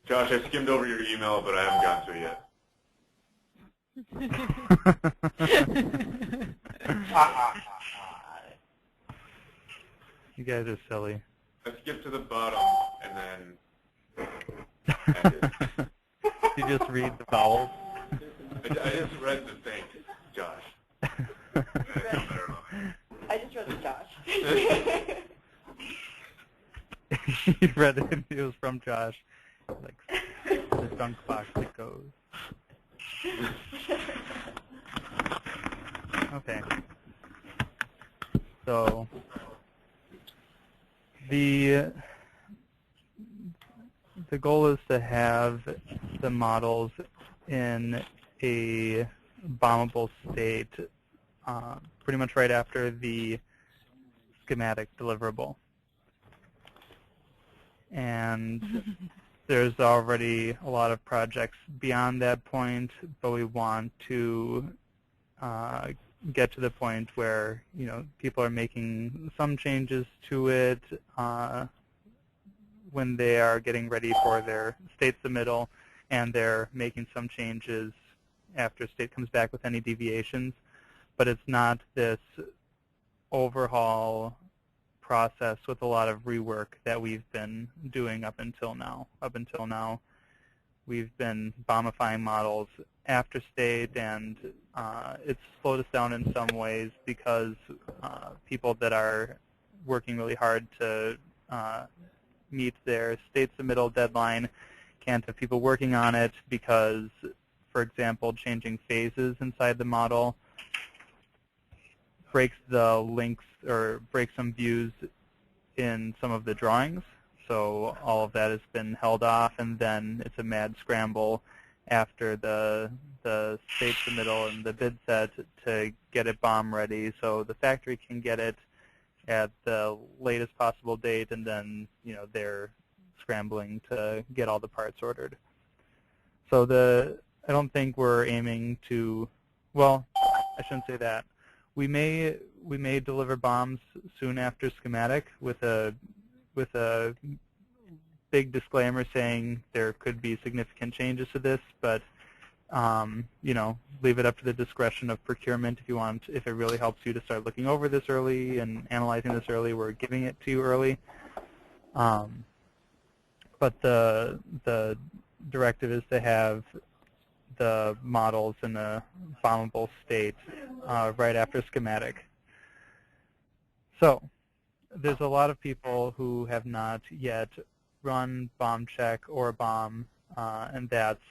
Josh, I skimmed over your email, but I haven't gotten to it yet. You guys are silly. I skipped to the bottom and then You just read the vowels? I just read the thing, Josh. I just read the Josh. You read it, it was from Josh. Like, the dunk box that goes. Okay. So, the goal is to have the models in a bombable state pretty much right after the schematic deliverable. And there's already a lot of projects beyond that point, but we want to get to the point where, you know, people are making some changes to it when they are getting ready for their state submittal, and they're making some changes after state comes back with any deviations. But it's not this overhaul process with a lot of rework that we've been doing up until now. We've been bombifying models after state, and it's slowed us down in some ways because people that are working really hard to meet their state submittal deadline can't have people working on it because, for example, changing phases inside the model breaks the links or breaks some views in some of the drawings. So all of that has been held off, and then it's a mad scramble after the state submittal and the bid set to get it bomb ready so the factory can get it at the latest possible date, and then, you know, they're scrambling to get all the parts ordered. So I don't think we're aiming to, well, I shouldn't say that. We may deliver bombs soon after schematic with a big disclaimer saying there could be significant changes to this, but you know, leave it up to the discretion of procurement if you want. If it really helps you to start looking over this early and analyzing this early, we're giving it to you early. But the directive is to have the models in a bombable state right after schematic. So there's a lot of people who have not yet run BOMCheck or BOM, and that's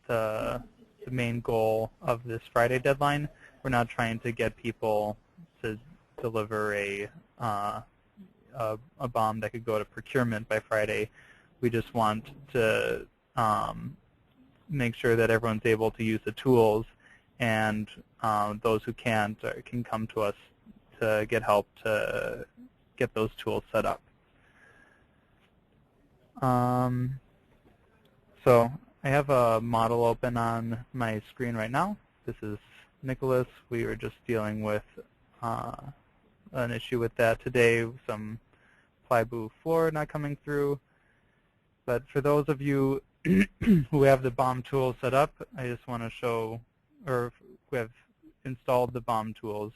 the main goal of this Friday deadline. We're not trying to get people to deliver a BOM that could go to procurement by Friday. We just want to make sure that everyone's able to use the tools, and those who can't can come to us to get help to get those tools set up. So I have a model open on my screen right now. This is Nicholas. We were just dealing with an issue with that today, some plywood floor not coming through. But for those of you who have the BOM tool set up, I just want to show, or who have installed the BOM tools,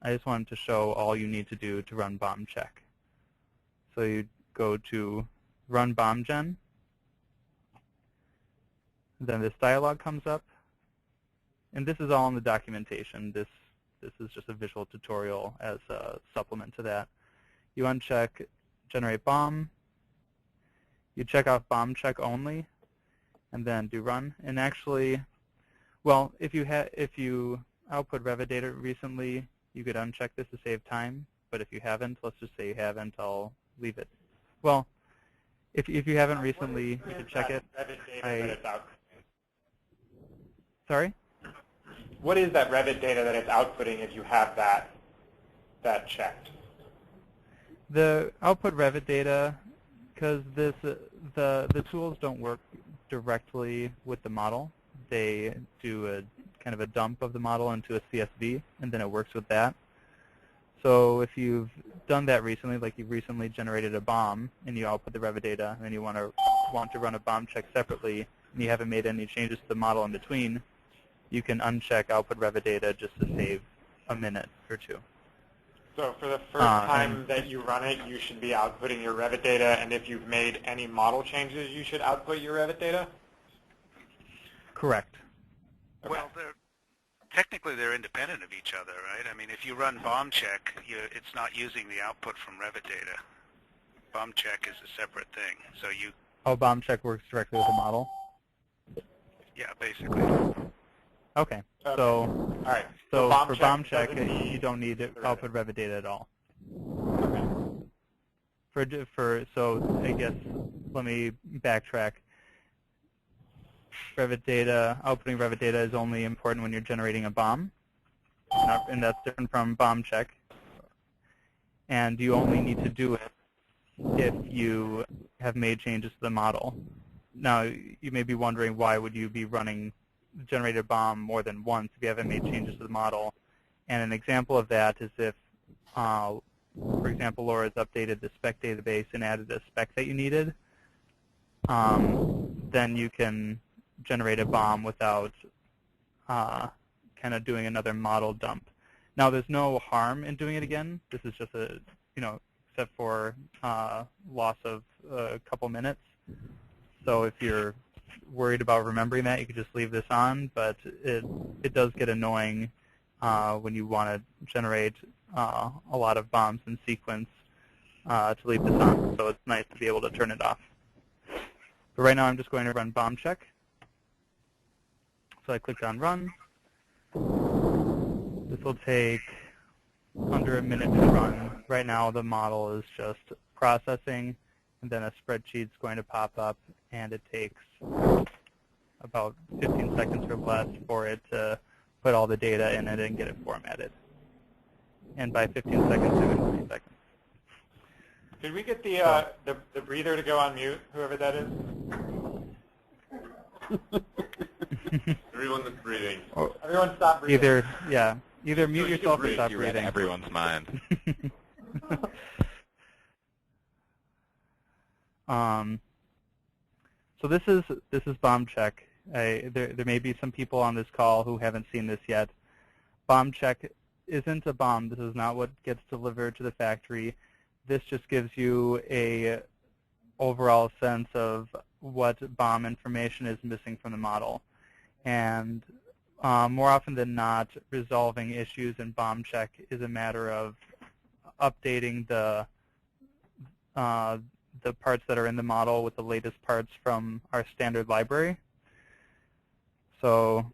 I just wanted to show all you need to do to run BOMCheck. So you go to Run BOMGen, then this dialog comes up, and this is all in the documentation. This is just a visual tutorial as a supplement to that. You uncheck Generate BOM, you check off BOMCheck only, and then do Run. And actually, well, if you output Revit data recently, you could uncheck this to save time. But if you haven't, let's just say you haven't, I'll leave it. Well, if you haven't recently, you should check it. Revit data that it's outputting? Sorry? What is that Revit data that it's outputting if you have that checked? The output Revit data, because the tools don't work directly with the model. They do a kind of a dump of the model into a CSV, and then it works with that. So if you've done that recently, like you've recently generated a BOM and you output the Revit data, and then you want want to run a BOM check separately and you haven't made any changes to the model in between, you can uncheck output Revit data just to save a minute or two. So for the first time that you run it, you should be outputting your Revit data, and if you've made any model changes, you should output your Revit data? Correct. Okay. Well, technically they're independent of each other, right? I mean, if you run BOMCheck, it's not using the output from Revit data. BOMCheck is a separate thing. So you... Oh, BOMCheck works directly with the model? Yeah, basically. Okay. Okay. So, All right. so BOMCheck for BOMCheck, doesn't you don't need output Revit data at all. Okay. So I guess let me backtrack. Revit data, outputting Revit data is only important when you're generating a BOM, and that's different from BOMCheck. And you only need to do it if you have made changes to the model. Now, you may be wondering why would you be running generated BOM more than once if you haven't made changes to the model. And an example of that is if, for example, Laura's updated the spec database and added a spec that you needed, then you can generate a BOM without kind of doing another model dump. Now, there's no harm in doing it again. This is just a, except for loss of a couple minutes. So if you're worried about remembering that, you could just leave this on. But it does get annoying when you want to generate a lot of BOMs in sequence to leave this on. So it's nice to be able to turn it off. But right now I'm just going to run BOMCheck. So I clicked on Run. This will take under a minute to run. Right now the model is just processing, and then a spreadsheet's going to pop up, and it takes about 15 seconds or less for it to put all the data in it and get it formatted. And by 15 seconds, I mean 20 seconds. Did we get the breather to go on mute, whoever that is? Everyone that's breathing. Everyone stop breathing. Either mute yourself or stop You read breathing. everyone's mind. So this is BOMCheck. There may be some people on this call who haven't seen this yet. BOMCheck isn't a BOM. This is not what gets delivered to the factory. This just gives you a overall sense of what BOM information is missing from the model. And more often than not, resolving issues in BOMCheck is a matter of updating the parts that are in the model with the latest parts from our standard library. So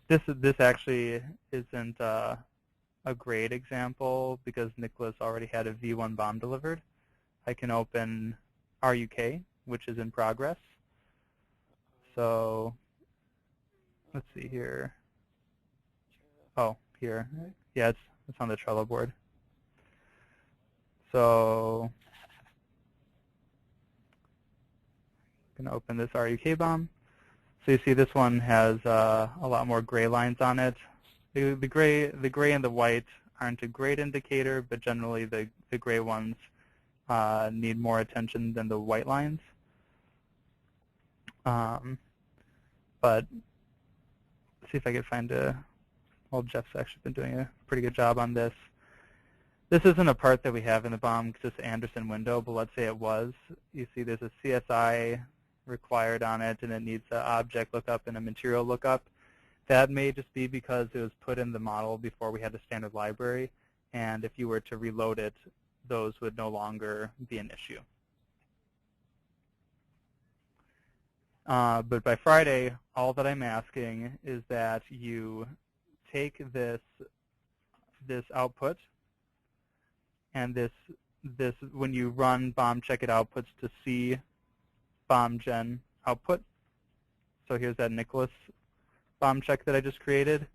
this actually isn't a great example because Nicholas already had a V1 BOM delivered. I can open RUK, which is in progress. So let's see here. Oh, here. Yeah, it's on the Trello board. So I'm going to open this RUK BOM. So you see this one has a lot more gray lines on it. The gray and the white aren't a great indicator, but generally the gray ones need more attention than the white lines. But let's see if I can find well, Jeff's actually been doing a pretty good job on this. This isn't a part that we have in the BOM because it's an Anderson window, but let's say it was. You see there's a CSI required on it, and it needs an object lookup and a material lookup. That may just be because it was put in the model before we had the standard library, and if you were to reload it, those would no longer be an issue. But by Friday, all that I'm asking is that you take this output, and this when you run BOMCheck, it outputs to C BOMGen output. So here's that Nicholas BOMCheck that I just created,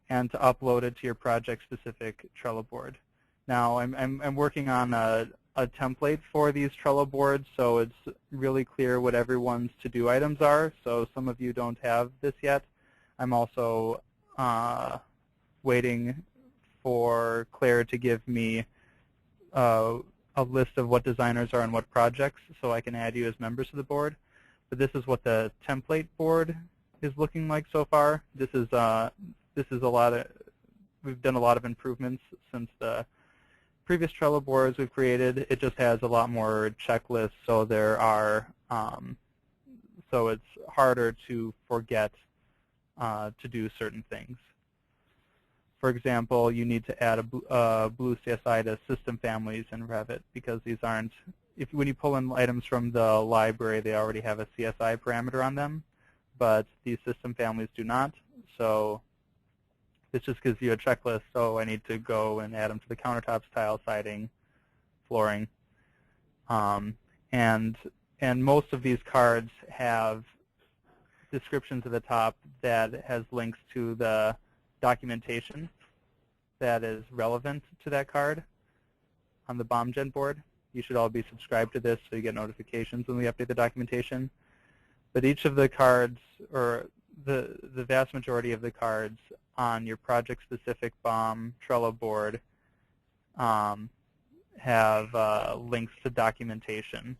and to upload it to your project-specific Trello board. Now I'm working on a template for these Trello boards, so it's really clear what everyone's to-do items are. So some of you don't have this yet. I'm also waiting for Claire to give me a list of what designers are on what projects, so I can add you as members of the board. But this is what the template board is looking like so far. This is a lot of, we've done a lot of improvements since the previous Trello boards we've created. It just has a lot more checklists, so there are, so it's harder to forget to do certain things. For example, you need to add a blue CSI to system families in Revit because these aren't, when you pull in items from the library, they already have a CSI parameter on them, but these system families do not. So this just gives you a checklist. So I need to go and add them to the countertops, tile, siding, flooring. And most of these cards have descriptions at the top that has links to the documentation that is relevant to that card on the BOMGen board. You should all be subscribed to this so you get notifications when we update the documentation. But each of the cards, or the vast majority of the cards on your project-specific BOM Trello board have links to documentation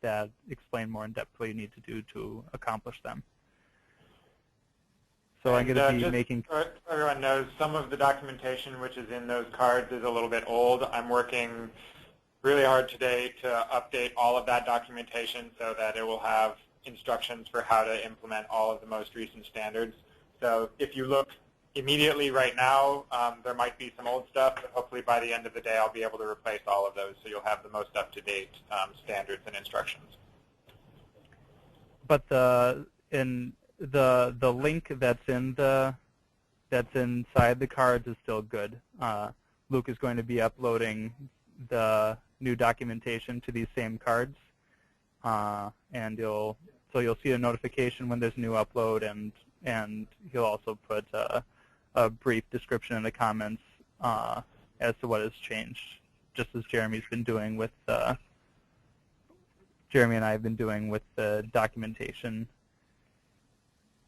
that explain more in depth what you need to do to accomplish them. So I'm going to be making... So everyone knows some of the documentation which is in those cards is a little bit old. I'm working really hard today to update all of that documentation so that it will have instructions for how to implement all of the most recent standards. So if you look immediately right now, there might be some old stuff, but hopefully by the end of the day I'll be able to replace all of those so you'll have the most up-to-date standards and instructions. But the link that's inside the cards is still good. Luke is going to be uploading the new documentation to these same cards, and you'll see a notification when there's a new upload, and he'll also put a brief description in the comments as to what has changed, just as Jeremy's been doing with Jeremy and I have been doing with the documentation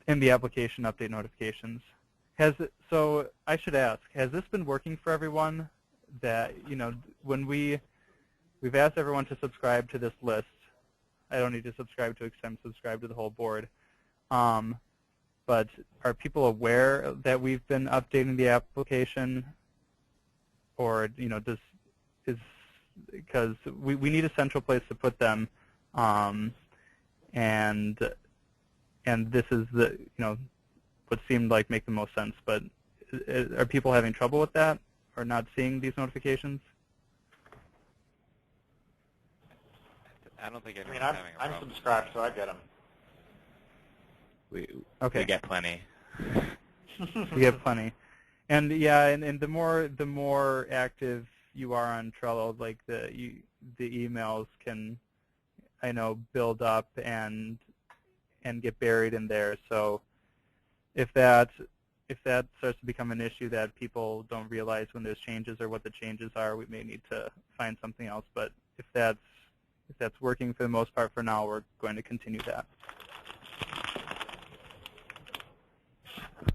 in the application update notifications. So I should ask, has this been working for everyone? That, when we've asked everyone to subscribe to this list. I don't need to subscribe to it because I'm subscribed to the whole board. But are people aware that we've been updating the application? Or, because we need a central place to put them. And this is what seemed like make the most sense. But are people having trouble with that or not seeing these notifications? I don't think anyone's having a problem. I'm subscribed, so I get them. We Okay. get plenty. You get plenty. And yeah, and the more active you are on Trello, like the emails can, I know, build up and get buried in there. So if that starts to become an issue that people don't realize when there's changes or what the changes are, we may need to find something else. But if that's working for the most part for now, we're going to continue that.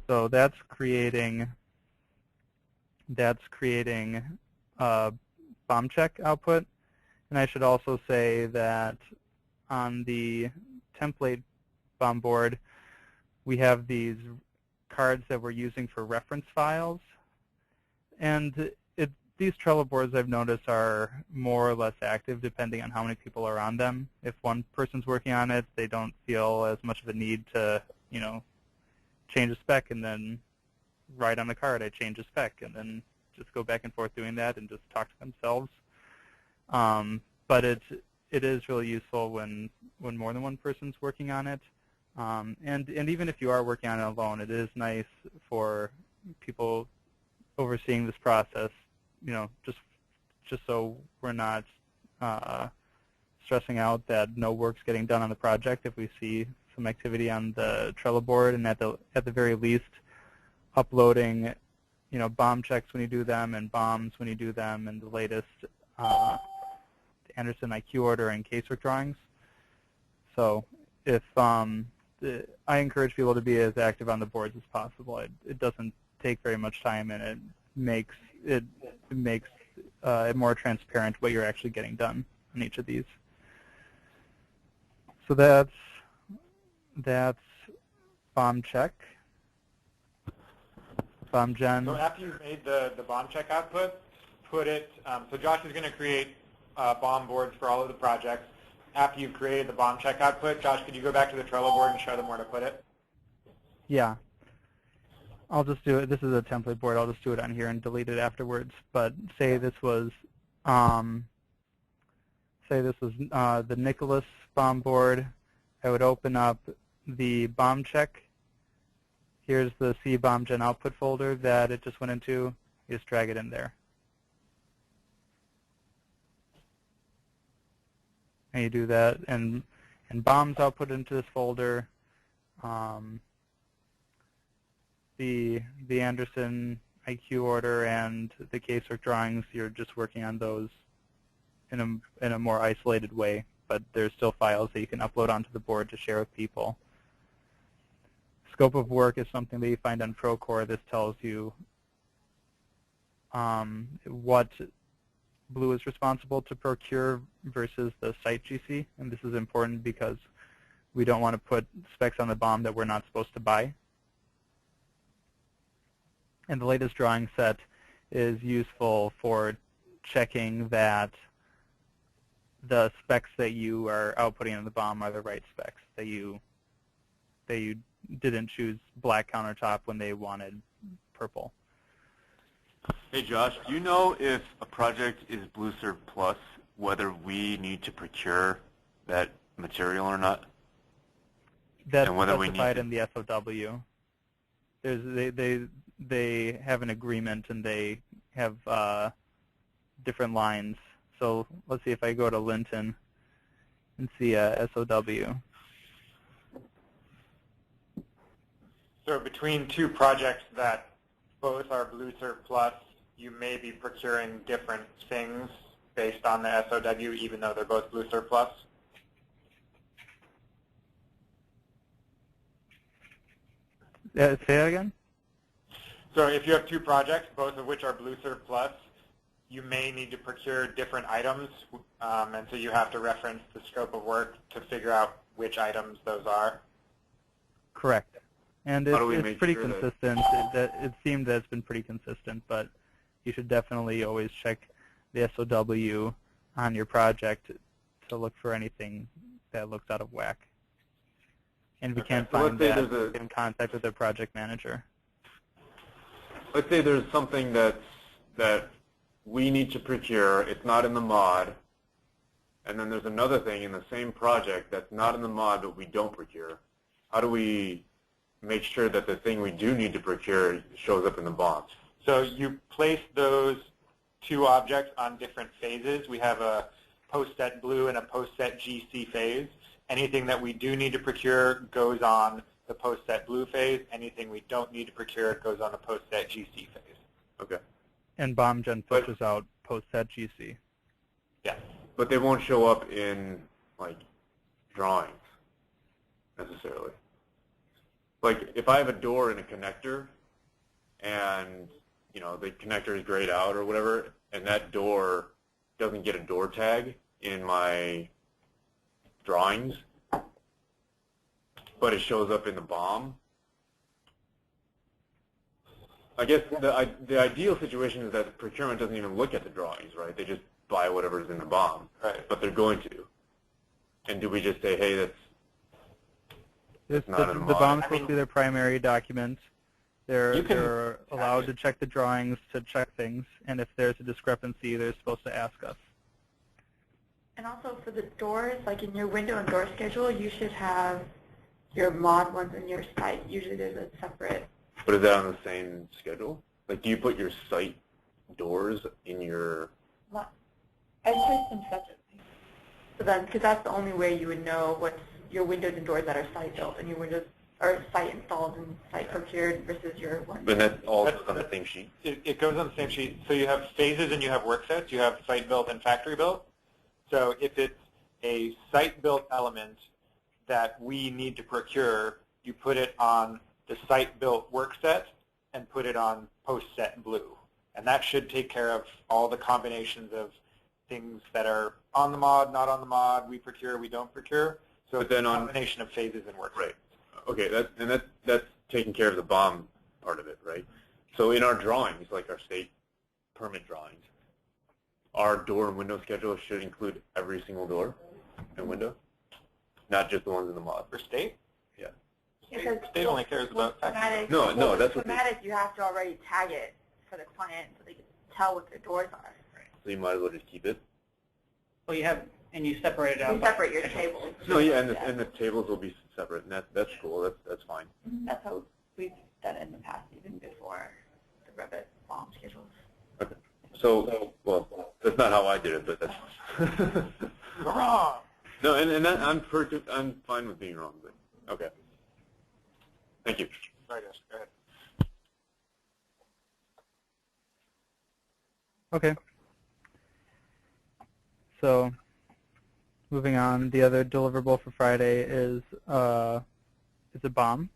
So that's creating a BOMCheck output. And I should also say that on the template BOM board, we have these cards that we're using for reference files. And these Trello boards, I've noticed, are more or less active depending on how many people are on them. If one person's working on it, they don't feel as much of a need to, change a spec and then write on the card, I change a spec, and then just go back and forth doing that and just talk to themselves. But it is really useful when more than one person's working on it. And even if you are working on it alone, it is nice for people overseeing this process, just so we're not stressing out that no work's getting done on the project. If we see some activity on the Trello board, and at the very least, uploading, BOM checks when you do them, and BOMs when you do them, and the latest Anderson IQ order and casework drawings. So if I encourage people to be as active on the boards as possible. It doesn't take very much time, and it makes more transparent what you're actually getting done on each of these. So that's BOMCheck. BOMGen. So after you've made the BOMCheck output, put it, so Josh is going to create BOM boards for all of the projects. After you've created the BOMCheck output, Josh, could you go back to the Trello board and show them where to put it? Yeah. I'll just do it. This is a template board. I'll just do it on here and delete it afterwards. But say this was the Nicholas BOM board. I would open up the BOMCheck. Here's the C BOMGen output folder that it just went into. You just drag it in there. And you do that, and BOM's output into this folder. The Anderson IQ order and the casework drawings, you're just working on those in a more isolated way, but there's still files that you can upload onto the board to share with people. Scope of work is something that you find on Procore. This tells you what Blue is responsible to procure versus the site GC, and this is important because we don't want to put specs on the BOM that we're not supposed to buy. And the latest drawing set is useful for checking that the specs that you are outputting in the BOM are the right specs, that you didn't choose black countertop when they wanted purple. Hey Josh, do you know if a project is BlueServe Plus, whether we need to procure that material or not? That's and whether specified we in the SOW. They have an agreement and they have different lines. So let's see if I go to Linton and see a SOW. So between two projects that both are BlueServe Plus, you may be procuring different things based on the SOW, even though they're both BlueServe Plus? Say that again? So if you have two projects, both of which are BlueServe Plus, you may need to procure different items, and so you have to reference the scope of work to figure out which items those are. Correct. And it's pretty sure consistent. It seemed that it's been pretty consistent, but you should definitely always check the SOW on your project to look for anything that looks out of whack. And if you can't find that, get in contact with the project manager. Let's say there's something that we need to procure, it's not in the mod, and then there's another thing in the same project that's not in the mod but we don't procure. How do we make sure that the thing we do need to procure shows up in the BOM? So you place those two objects on different phases. We have a post-set blue and a post-set GC phase. Anything that we do need to procure goes on the post-set blue phase. Anything we don't need to procure goes on the post-set GC phase. Okay. And BOMGen filters out post-set GC. Yeah. But they won't show up in, like, drawings, necessarily. Like, if I have a door and a connector, and, you know, the connector is grayed out or whatever, and that door doesn't get a door tag in my drawings, but it shows up in the BOM, I guess the ideal situation is that the procurement doesn't even look at the drawings, right? They just buy whatever's in the BOM, right? But they're going to. And do we just say, hey, that's not in the BOM BOM? is supposed to be their primary document. They're allowed to check the drawings, to check things, and if there's a discrepancy, they're supposed to ask us. And also for the doors, like in your window and door schedule, you should have your mod ones in your site. Usually there's a separate. But is that on the same schedule? Like, do you put your site doors in your... I place them separately. So then, because that's the only way you would know what's your windows and doors that are site built and your windows are site installed and site procured versus your ones. But that's all on the same sheet? It goes on the same sheet. So you have phases and you have work sets. You have site built and factory built. So if it's a site built element that we need to procure, you put it on the site built work set and put it on post set blue. And that should take care of all the combinations of things that are on the mod, not on the mod, we procure, we don't procure. So But it's then a combination of phases and work. Right. Okay, that's taking care of the BOM part of it, right? So in our drawings, like our state permit drawings, our door and window schedule should include every single door and window, not just the ones in the mod. For state? Yeah. State only cares about schematic. No, that's what schematic. You have to already tag it for the client so they can tell what their doors are. So you might as well just keep it. Well, you have, and you separate it out. You separate your tables. No, yeah, and the tables will be separate, and that's cool. That's fine. That's how we've done it in the past, even before the Revit Forum schedules. Okay. So, well, that's not how I did it, but that's wrong. No, and that, I'm fine with being wrong, but okay. Thank you. Sorry, Jess, go ahead. Okay. So, moving on, the other deliverable for Friday is a BOM,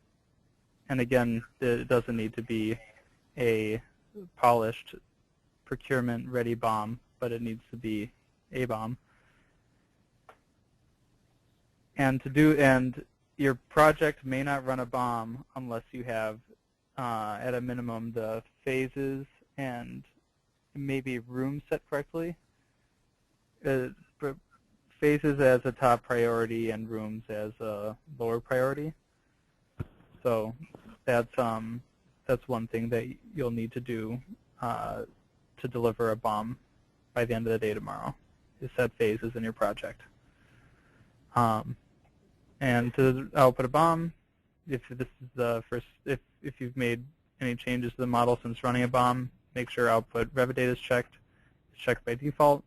and again, it doesn't need to be a polished procurement-ready BOM, but it needs to be a BOM. And your project may not run a BOM unless you have, at a minimum, the phases and maybe rooms set correctly. Phases as a top priority and rooms as a lower priority. So that's one thing that you'll need to do to deliver a BOM by the end of the day tomorrow, is set phases in your project. And to output a BOM, if this is the first, if you've made any changes to the model since running a BOM, make sure output Revit data is checked. It's checked by default,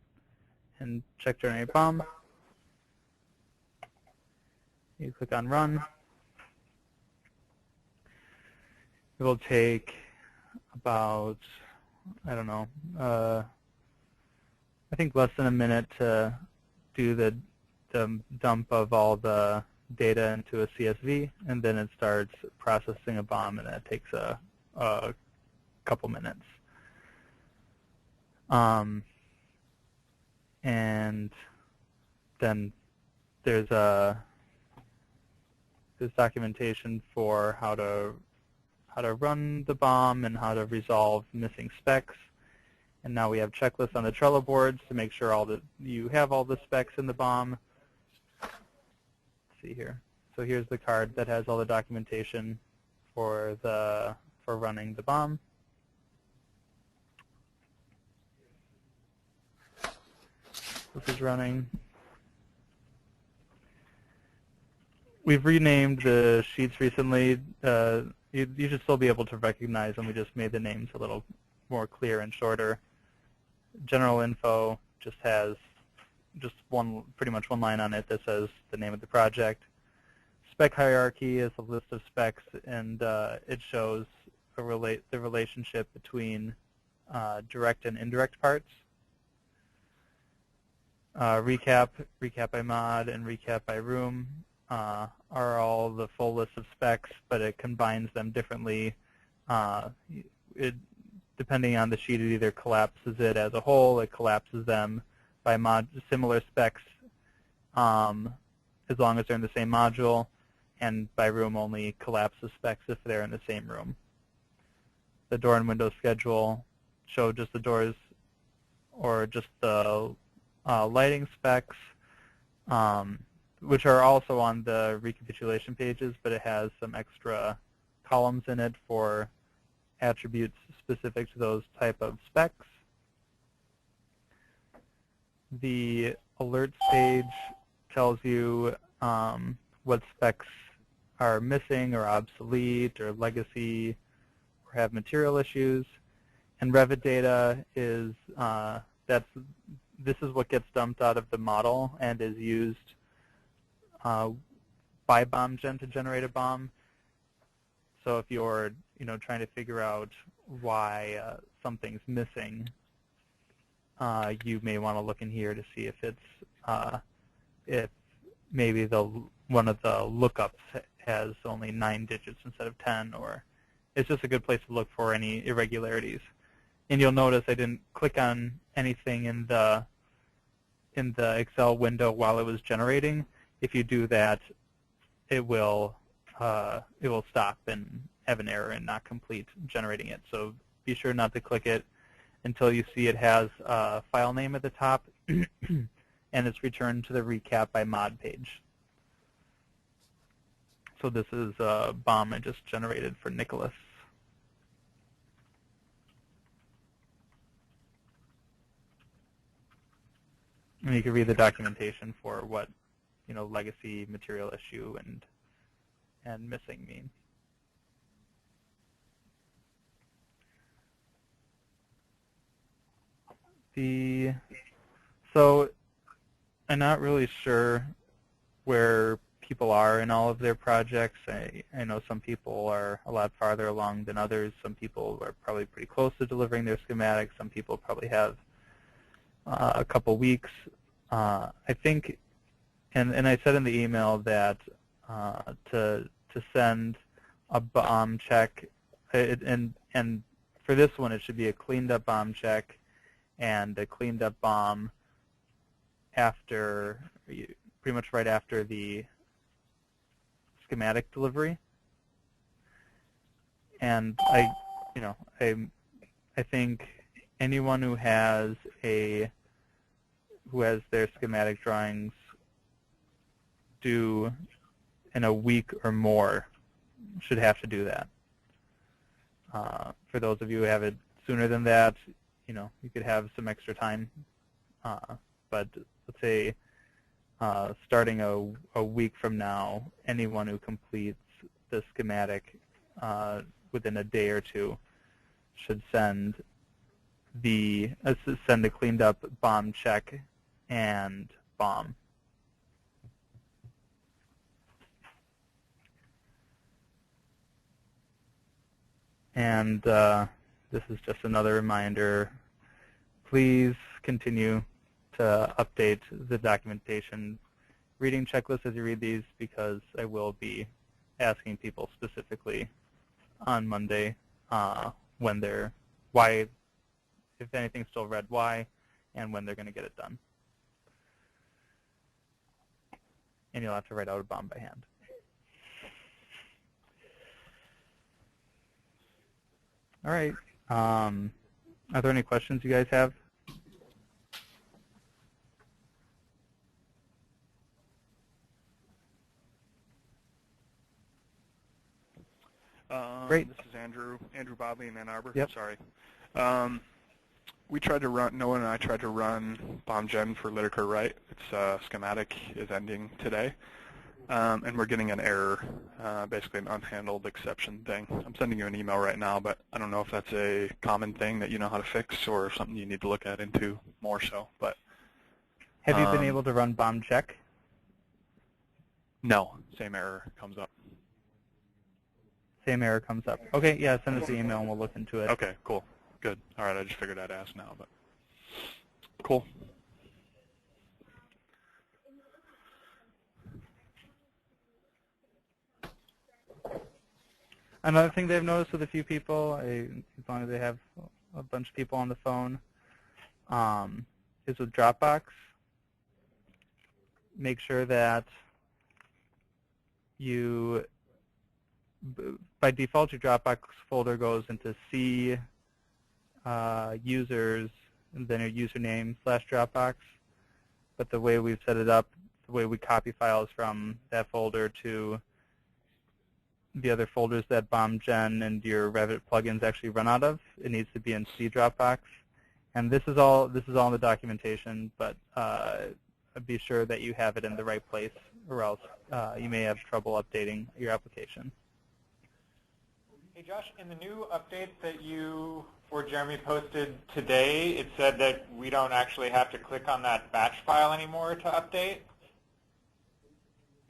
and check generate BOM. You click on run. It will take about, I don't know, I think less than a minute to do the dump of all the data into a CSV, and then it starts processing a BOM, and that takes a couple minutes. And then there's documentation for how to run the BOM and how to resolve missing specs. And now we have checklists on the Trello boards to make sure you have all the specs in the BOM. Let's see here. So here's the card that has all the documentation for running the BOM. This is running. We've renamed the sheets recently. You should still be able to recognize them. We just made the names a little more clear and shorter. General info just has pretty much one line on it that says the name of the project. Spec hierarchy is a list of specs, and it shows the relationship between direct and indirect parts. Recap by mod, and recap by room are all the full list of specs, but it combines them differently. Depending on the sheet, it either collapses it as a whole, it collapses them by similar specs as long as they're in the same module, and by room only collapses specs if they're in the same room. The door and window schedule show just the doors or just the lighting specs, which are also on the recapitulation pages, but it has some extra columns in it for attributes specific to those type of specs. The alerts page tells you what specs are missing or obsolete or legacy or have material issues. And Revit data is this is what gets dumped out of the model and is used by BOMGen to generate a BOM. So if you're trying to figure out why something's missing, you may want to look in here to see if it's if maybe one of the lookups has only 9 digits instead of 10, or it's just a good place to look for any irregularities. And you'll notice I didn't click on anything in the Excel window while it was generating. If you do that, it will stop and have an error and not complete generating it. So be sure not to click it until you see it has a file name at the top and it's returned to the recap by mod page. So this is a BOM I just generated for Nicholas. And you can read the documentation for what, legacy, material issue, and missing mean. So I'm not really sure where people are in all of their projects. I know some people are a lot farther along than others. Some people are probably pretty close to delivering their schematics. Some people probably have a couple weeks. I think, and I said in the email that to send a BOMCheck, and for this one it should be a cleaned up BOMCheck and a cleaned up BOM after, pretty much right after the schematic delivery. And I think anyone who has their schematic drawings due in a week or more should have to do that. For those of you who have it sooner than that, you could have some extra time. But let's say starting a week from now, anyone who completes the schematic within a day or two should send a cleaned up BOMCheck and BOM. And this is just another reminder. Please continue to update the documentation reading checklist as you read these, because I will be asking people specifically on Monday when why, if anything's still red, why, and when they're going to get it done. And you'll have to write out a BOM by hand. All right. Are there any questions you guys have? Great. This is Andrew Bobley in Ann Arbor. Yep. Sorry. We tried to run, Noah and I tried to run BOMGen for Lydecker Wright. Its schematic is ending today. And we're getting an error, basically an unhandled exception thing. I'm sending you an email right now, but I don't know if that's a common thing that you know how to fix or something you need to look at into more so. But have you been able to run BOMCheck? No, same error comes up. Same error comes up. Okay, yeah, send us the email and we'll look into it. Okay, cool. Good. All right, I just figured I'd ask now, but cool. Another thing they've noticed with a few people, as long as they have a bunch of people on the phone, is with Dropbox. Make sure that by default, your Dropbox folder goes into C, users, and then your username /Dropbox. But the way we've set it up, the way we copy files from that folder to the other folders that BOMGen and your Revit plugins actually run out of, it needs to be in C Dropbox. And this is all in the documentation, but be sure that you have it in the right place, or else you may have trouble updating your application. Hey Josh, in the new update that you or Jeremy posted today, it said that we don't actually have to click on that batch file anymore to update.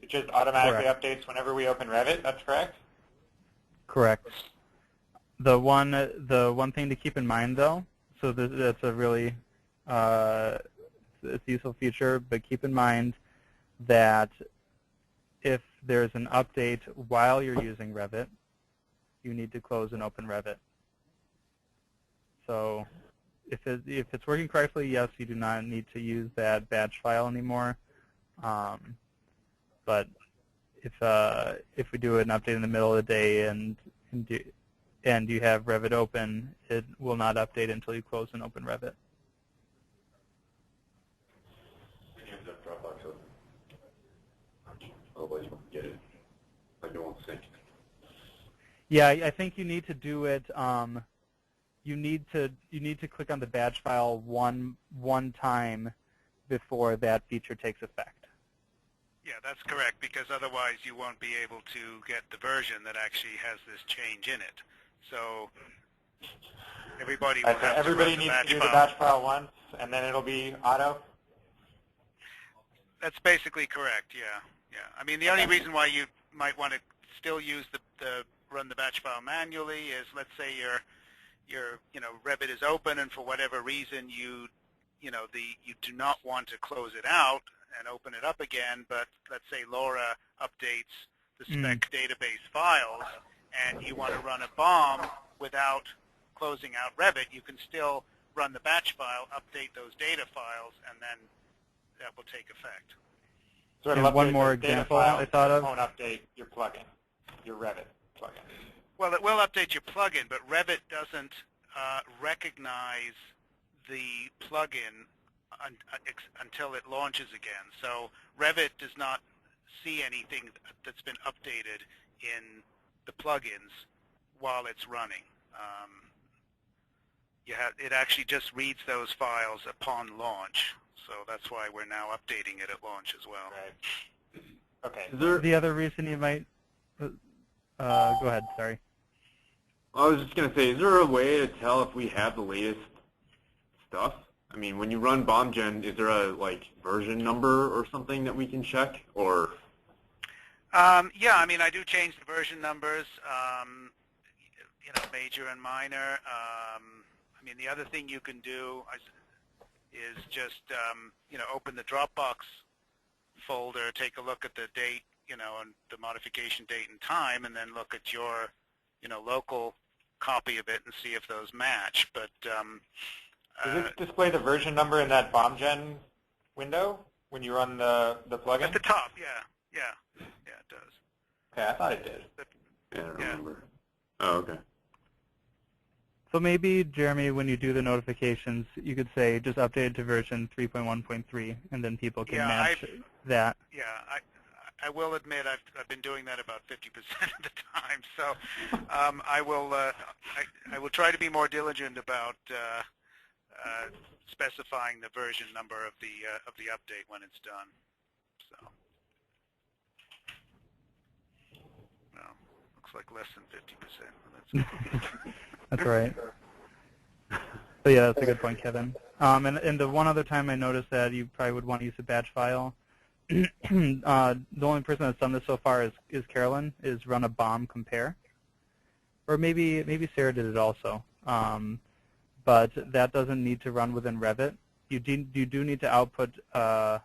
It just automatically updates whenever we open Revit. That's correct? Correct. The one thing to keep in mind, though, so that's a really it's a useful feature, but keep in mind that if there's an update while you're using Revit, you need to close and open Revit. So if it's working correctly, yes, you do not need to use that batch file anymore. But if we do an update in the middle of the day and you have Revit open, it will not update until you close and open Revit. Dropbox open. Otherwise, you won't get it. Like it won't sync. Yeah, I think you need to do it. You need to click on the batch file one time before that feature takes effect. Yeah, that's correct, because otherwise you won't be able to get the version that actually has this change in it. So everybody will have everybody to run needs to do the batch file once, and then it'll be auto? That's basically correct, yeah. I mean, the only reason why you might want to still use run the batch file manually is, let's say your Revit is open, and for whatever reason you do not want to close it out and open it up again, but let's say Laura updates the spec database files, and you want to run a BOM without closing out Revit, you can still run the batch file, update those data files, and then that will take effect. So and one more example I thought of. It won't update your plugin, your Revit plugin. Well, it will update your plugin, but Revit doesn't recognize the plugin until it launches again. So Revit does not see anything that's been updated in the plugins while it's running. It actually just reads those files upon launch. So that's why we're now updating it at launch as well. Right. Okay. The other reason you might... go ahead, sorry. I was just going to say, is there a way to tell if we have the latest stuff? I mean, when you run BOMGen, is there a version number or something that we can check? Or yeah, I mean, I do change the version numbers, major and minor. I mean, the other thing you can do is just, open the Dropbox folder, take a look at the date, and the modification date and time, and then look at your, local copy of it and see if those match. But does it display the version number in that BOMGen window when you run the plugin? At the top, yeah, it does. Okay, I thought it did. I don't remember. Oh, okay. So maybe, Jeremy, when you do the notifications, you could say just update it to version 3.1.3, and then people can match that. Yeah, I will admit I've been doing that about 50% of the time. So I will try to be more diligent about specifying the version number of the update when it's done. So well, looks like less than 50%. That's okay. That's right. So yeah, that's a good point, Kevin. And the one other time I noticed that you probably would want to use a batch file. The only person that's done this so far is Carolyn, is run a BOM compare. Or maybe Sarah did it also. But that doesn't need to run within Revit. You do need to output a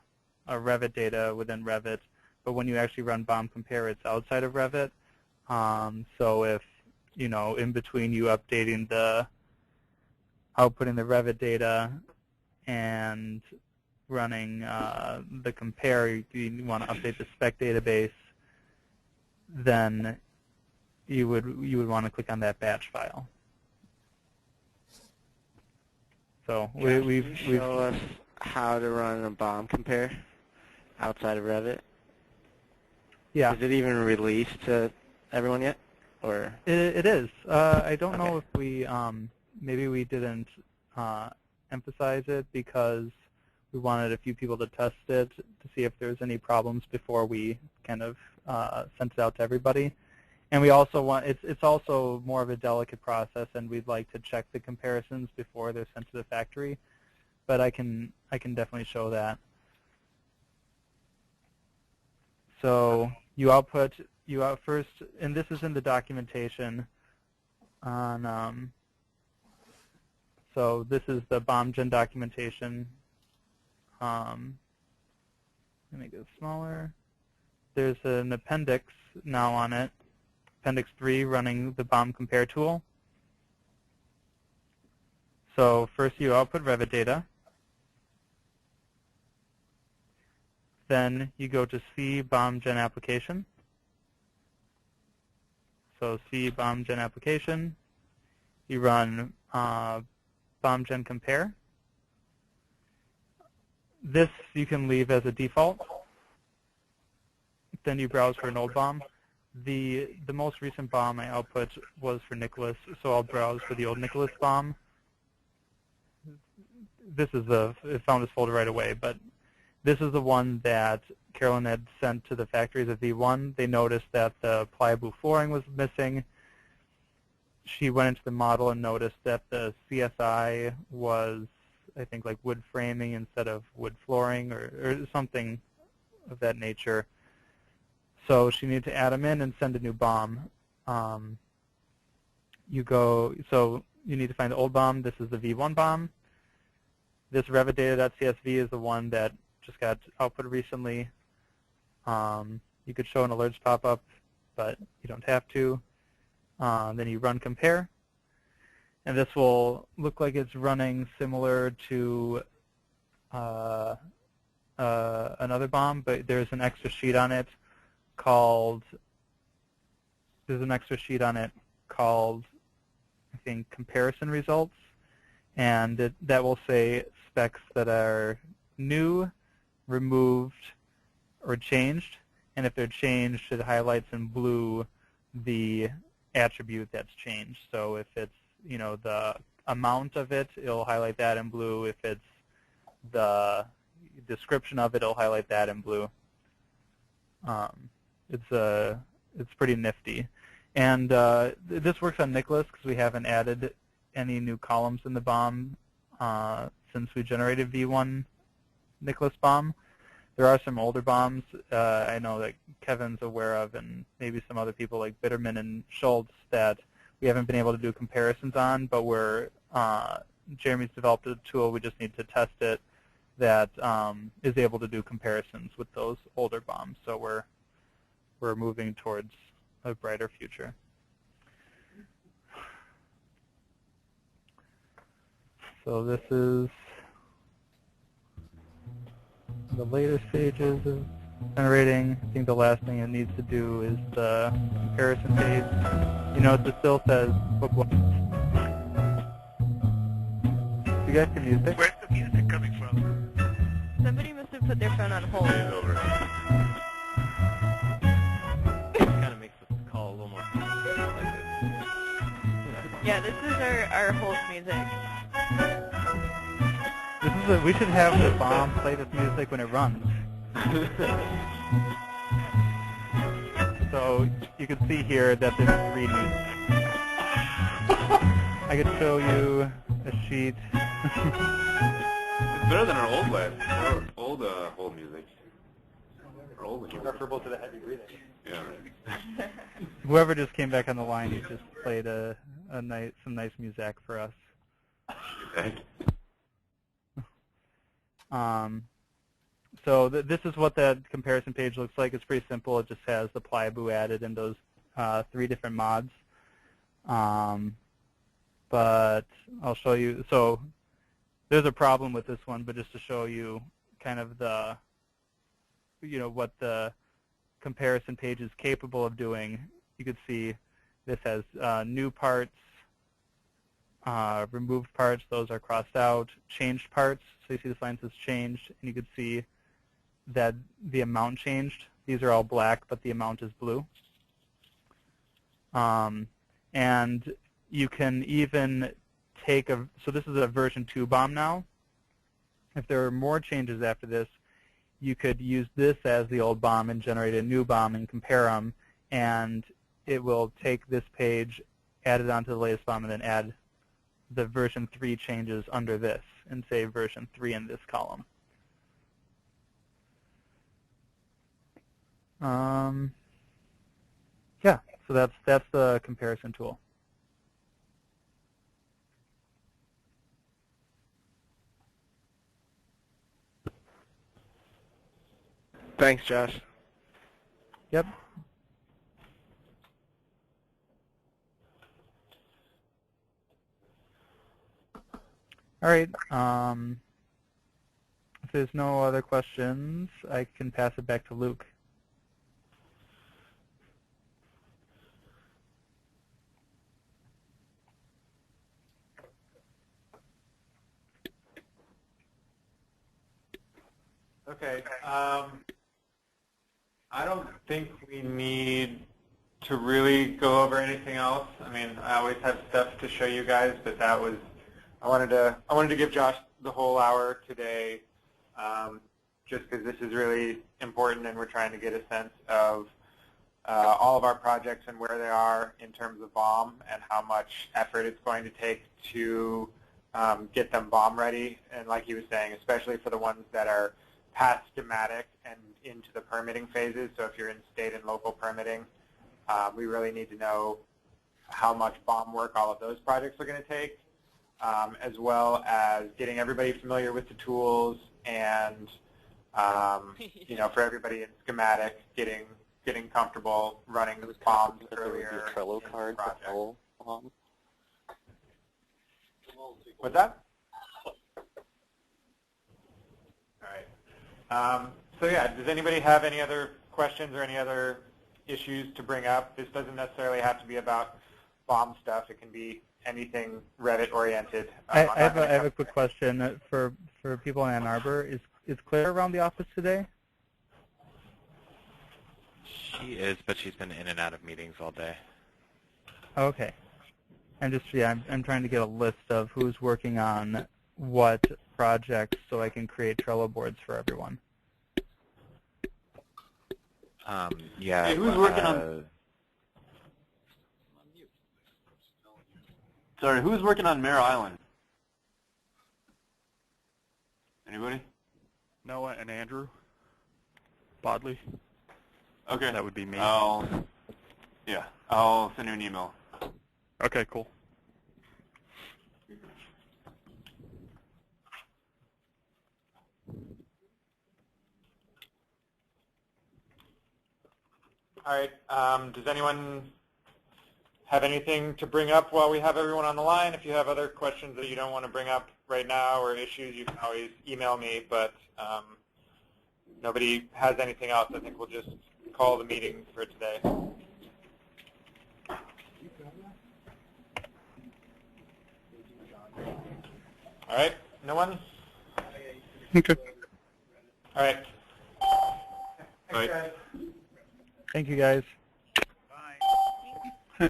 Revit data within Revit, but when you actually run BOM compare, it's outside of Revit. So if in between you outputting the Revit data and running the compare, you want to update the spec database, then you would want to click on that batch file. So we've show us how to run a BOM compare outside of Revit. Yeah. Is it even released to everyone yet? Or it is. I don't know if we maybe we didn't emphasize it because we wanted a few people to test it to see if there's any problems before we kind of sent it out to everybody. And we also want it's also more of a delicate process, and we'd like to check the comparisons before they're sent to the factory. But I can definitely show that. So you out first, and this is in the documentation on. So this is the BOMGen documentation. Let me make it smaller. There's an appendix now on it. Appendix 3 running the BOM compare tool. So first you output Revit data. Then you go to C BOMGen application. So C BOMGen application. You run BOMGen compare. This you can leave as a default. Then you browse for an old BOM. The most recent BOM I output was for Nicholas, so I'll browse for the old Nicholas BOM. It found this folder right away, but this is the one that Carolyn had sent to the factories of V1. They noticed that the pliable flooring was missing. She went into the model and noticed that the CSI was, I think, like wood framing instead of wood flooring or something of that nature. So she needed to add them in and send a new BOM. So you need to find the old BOM. This is the V1 BOM. This revitdata.csv is the one that just got output recently. You could show an alerts pop-up, but you don't have to. Then you run compare. And this will look like it's running similar to another BOM, but there's an extra sheet on it called, I think, comparison results. And that will say specs that are new, removed, or changed. And if they're changed, it highlights in blue the attribute that's changed. So if it's, the amount of it, it'll highlight that in blue. If it's the description of it, it'll highlight that in blue. It's pretty nifty. And this works on Nicholas because we haven't added any new columns in the BOM since we generated V1 Nicholas BOM. There are some older BOMs I know that Kevin's aware of, and maybe some other people like Bitterman and Schultz that we haven't been able to do comparisons on, but Jeremy's developed a tool, we just need to test it, that is able to do comparisons with those older BOMs. So we're moving towards a brighter future. So this is the later stages of generating. I think the last thing it needs to do is the comparison page. It still says book one. You guys can music? Where's the music coming from? Somebody must have put their phone on hold. Kind of makes this call a little more like Yeah, this is our hold music. We should have the BOM play this music when it runs. So you can see here that there's 3 music. I could show you a sheet. It's better than our old hold music. Our old music. Preferable to the heavy breathing. Yeah. Whoever just came back on the line, you just played some nice music for us. So this is what that comparison page looks like. It's pretty simple. It just has the pliable added in those 3 different mods. But I'll show you. So there's a problem with this one, but just to show you kind of the, what the comparison page is capable of doing, you could see this has new parts, removed parts, those are crossed out, changed parts, so you see this line says changed, and you could see that the amount changed. These are all black, but the amount is blue. And you can even take so this is a version 2 BOM now. If there are more changes after this, you could use this as the old BOM and generate a new BOM and compare them, and it will take this page, add it onto the latest BOM, and then add the version 3 changes under this and say version 3 in this column. Yeah, so that's the comparison tool. Thanks, Josh. Yep. All right. If there's no other questions, I can pass it back to Luke. Okay. I don't think we need to really go over anything else. I mean, I always have stuff to show you guys, but that was I wanted to give Josh the whole hour today, just because this is really important, and we're trying to get a sense of all of our projects and where they are in terms of BOM and how much effort it's going to take to get them BOM ready. And like he was saying, especially for the ones that are past schematic and into the permitting phases. So if you're in state and local permitting, we really need to know how much BOM work all of those projects are going to take, as well as getting everybody familiar with the tools and, you know, for everybody in schematic, getting comfortable running BOMs earlier. Trello card to pull BOM. What's that? All right. So yeah, does anybody have any other questions or any other issues to bring up? This doesn't necessarily have to be about BOM stuff. It can be anything Revit oriented. I have a quick question for people in Ann Arbor. Is Claire around the office today? She is, but she's been in and out of meetings all day. Okay. I'm trying to get a list of who's working on what projects so I can create Trello boards for everyone. Yeah. Hey, who's working on? Sorry, who's working on Mare Island? Anybody? Noah and Andrew Bodley. Okay. That would be me. I'll send you an email. Okay, cool. All right. Does anyone have anything to bring up while we have everyone on the line? If you have other questions that you don't want to bring up right now or issues, you can always email me. But nobody has anything else. I think we'll just call the meeting for today. All right. No one? Okay. All right. All right. Thank you, guys.